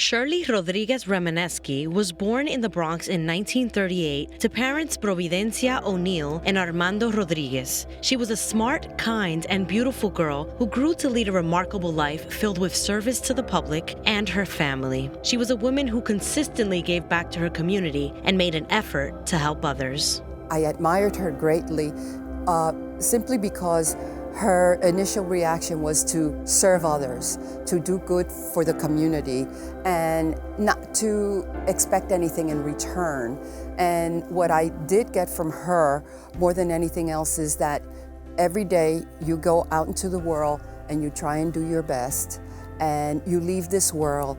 Shirley Rodriguez-Remeneski was born in the Bronx in 1938 to parents Providencia O'Neill and Armando Rodriguez. She was a smart, kind, and beautiful girl who grew to lead a remarkable life filled with service to the public and her family. She was a woman who consistently gave back to her community and made an effort to help others. I admired her greatly simply because her initial reaction was to serve others, to do good for the community, and not to expect anything in return. And what I did get from her, more than anything else, is that every day you go out into the world and you try and do your best, and you leave this world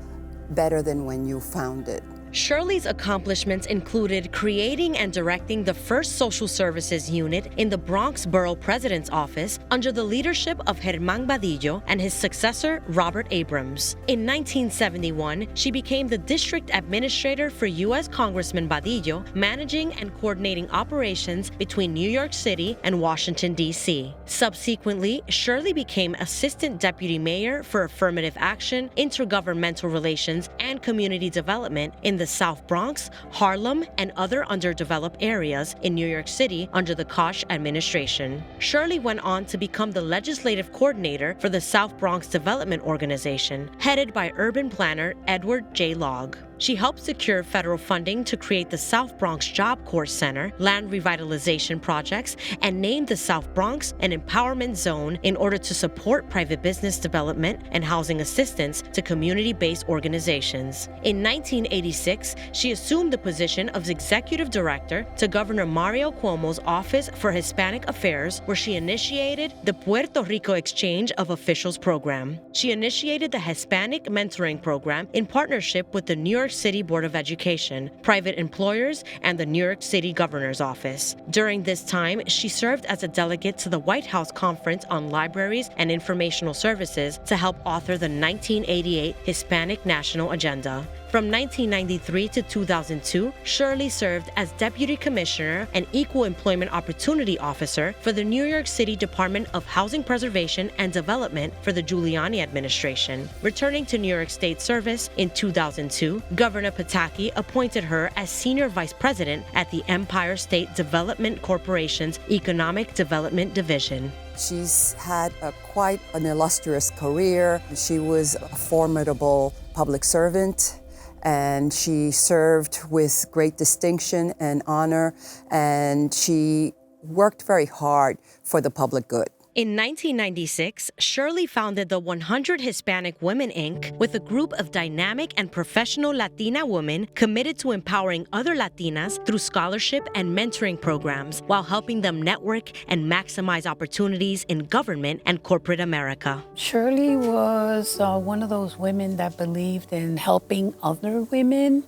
better than when you found it. Shirley's accomplishments included creating and directing the first social services unit in the Bronx Borough President's Office under the leadership of Germán Badillo and his successor, Robert Abrams. In 1971, she became the district administrator for U.S. Congressman Badillo, managing and coordinating operations between New York City and Washington, D.C. Subsequently, Shirley became assistant deputy mayor for affirmative action, intergovernmental relations, and community development in the South Bronx, Harlem, and other underdeveloped areas in New York City under the Koch administration. Shirley went on to become the legislative coordinator for the South Bronx Development Organization, headed by urban planner Edward J. Logg. She helped secure federal funding to create the South Bronx Job Corps Center, land revitalization projects, and named the South Bronx an empowerment zone in order to support private business development and housing assistance to community-based organizations. In 1986, she assumed the position of executive director to Governor Mario Cuomo's Office for Hispanic Affairs, where she initiated the Puerto Rico Exchange of Officials program. She initiated the Hispanic Mentoring Program in partnership with the New York City Board of Education, private employers, and the New York City Governor's Office. During this time, she served as a delegate to the White House Conference on Libraries and Informational Services to help author the 1988 Hispanic National Agenda. From 1993 to 2002, Shirley served as Deputy Commissioner and Equal Employment Opportunity Officer for the New York City Department of Housing Preservation and Development for the Giuliani administration. Returning to New York State service in 2002, Governor Pataki appointed her as Senior Vice President at the Empire State Development Corporation's Economic Development Division. She's had quite an illustrious career. She was a formidable public servant, and she served with great distinction and honor, and she worked very hard for the public good. In 1996, Shirley founded the 100 Hispanic Women, Inc. with a group of dynamic and professional Latina women committed to empowering other Latinas through scholarship and mentoring programs while helping them network and maximize opportunities in government and corporate America. Shirley was one of those women that believed in helping other women,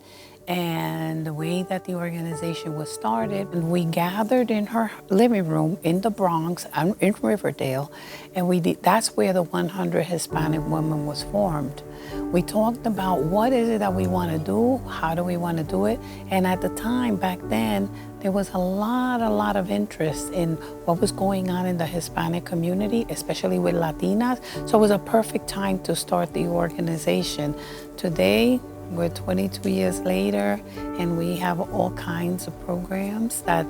and the way that the organization was started, we gathered in her living room in the Bronx, in Riverdale, and that's where the 100 Hispanic Women was formed. We talked about what is it that we want to do, how do we want to do it, and at the time, back then, there was a lot of interest in what was going on in the Hispanic community, especially with Latinas, so it was a perfect time to start the organization. Today, we're 22 years later, and we have all kinds of programs that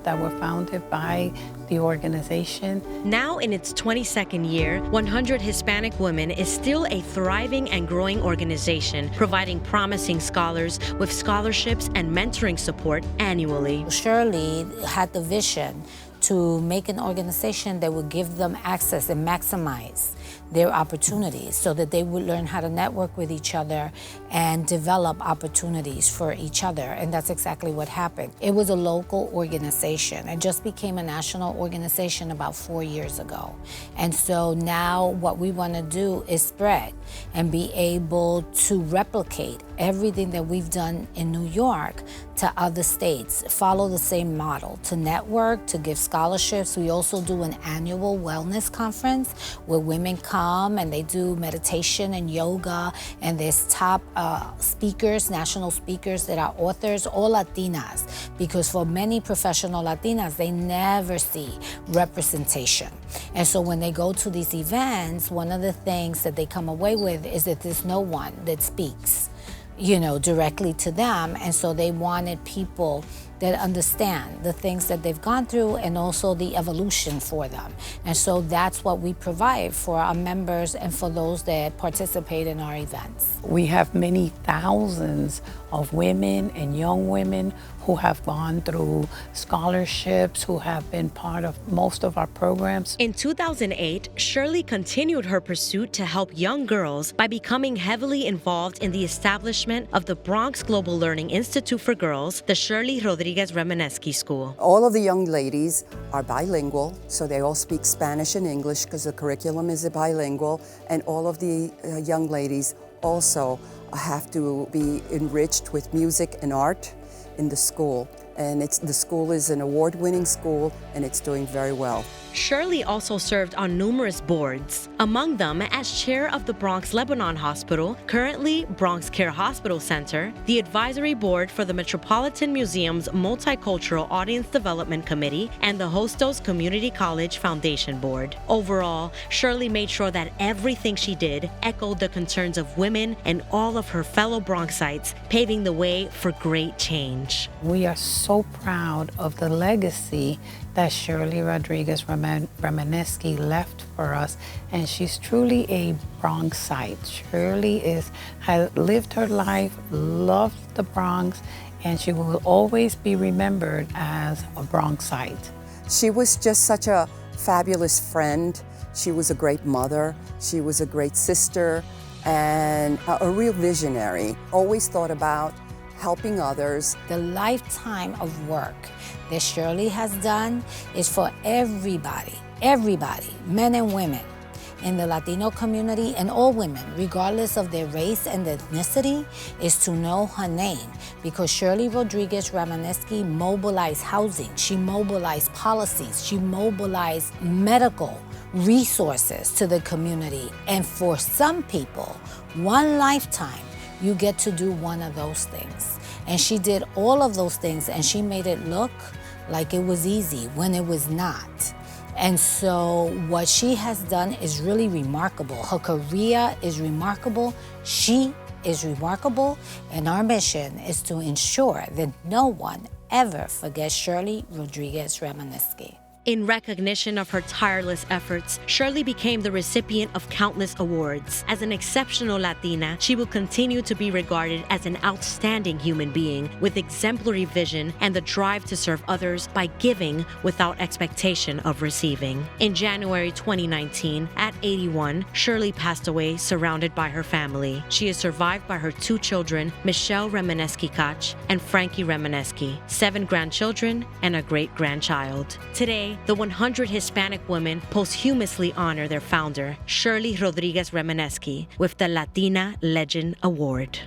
were founded by the organization. Now in its 22nd year, 100 Hispanic Women is still a thriving and growing organization, providing promising scholars with scholarships and mentoring support annually. Shirley had the vision to make an organization that would give them access and maximize their opportunities so that they would learn how to network with each other and develop opportunities for each other. And that's exactly what happened. It was a local organization. It just became a national organization about 4 years ago. And so now what we want to do is spread and be able to replicate everything that we've done in New York to other states, follow the same model, to network, to give scholarships. We also do an annual wellness conference where women come and they do meditation and yoga, and there's top speakers, national speakers that are authors, all Latinas, because for many professional Latinas, they never see representation. And so when they go to these events, one of the things that they come away with is that there's no one that speaks directly to them. And so they wanted people that understand the things that they've gone through and also the evolution for them. And so that's what we provide for our members and for those that participate in our events. We have many thousands of women and young women who have gone through scholarships, who have been part of most of our programs. In 2008, Shirley continued her pursuit to help young girls by becoming heavily involved in the establishment of the Bronx Global Learning Institute for Girls, the Shirley Rodriguez-Remeneski School. All of the young ladies are bilingual, so they all speak Spanish and English because the curriculum is bilingual, and all of the young ladies also have to be enriched with music and art in the school. And the school is an award-winning school, and it's doing very well. Shirley also served on numerous boards, among them as chair of the Bronx Lebanon Hospital, currently Bronx Care Hospital Center, the advisory board for the Metropolitan Museum's Multicultural Audience Development Committee, and the Hostos Community College Foundation Board. Overall, Shirley made sure that everything she did echoed the concerns of women and all of her fellow Bronxites, paving the way for great change. We are so proud of the legacy that Shirley Rodriguez-Remeneski left for us, and she's truly a Bronxite. Shirley has lived her life, loved the Bronx, and she will always be remembered as a Bronxite. She was just such a fabulous friend. She was a great mother. She was a great sister and a real visionary. Always thought about helping others. The lifetime of work that Shirley has done is for everybody, men and women in the Latino community, and all women, regardless of their race and ethnicity, is to know her name, because Shirley Rodriguez-Remeneski mobilized housing, she mobilized policies, she mobilized medical resources to the community. And for some people, one lifetime, you get to do one of those things. And she did all of those things, and she made it look like it was easy when it was not. And so what she has done is really remarkable. Her career is remarkable. She is remarkable. And our mission is to ensure that no one ever forgets Shirley Rodriguez-Remeneski. In recognition of her tireless efforts, Shirley became the recipient of countless awards. As an exceptional Latina, she will continue to be regarded as an outstanding human being with exemplary vision and the drive to serve others by giving without expectation of receiving. In January 2019, at 81, Shirley passed away surrounded by her family. She is survived by her 2 children, Michelle Remeneski-Koch and Frankie Remeneski, 7 grandchildren, and a great-grandchild. Today, the 100 Hispanic women posthumously honor their founder, Shirley Rodriguez-Remeneski, with the Latina Legend Award.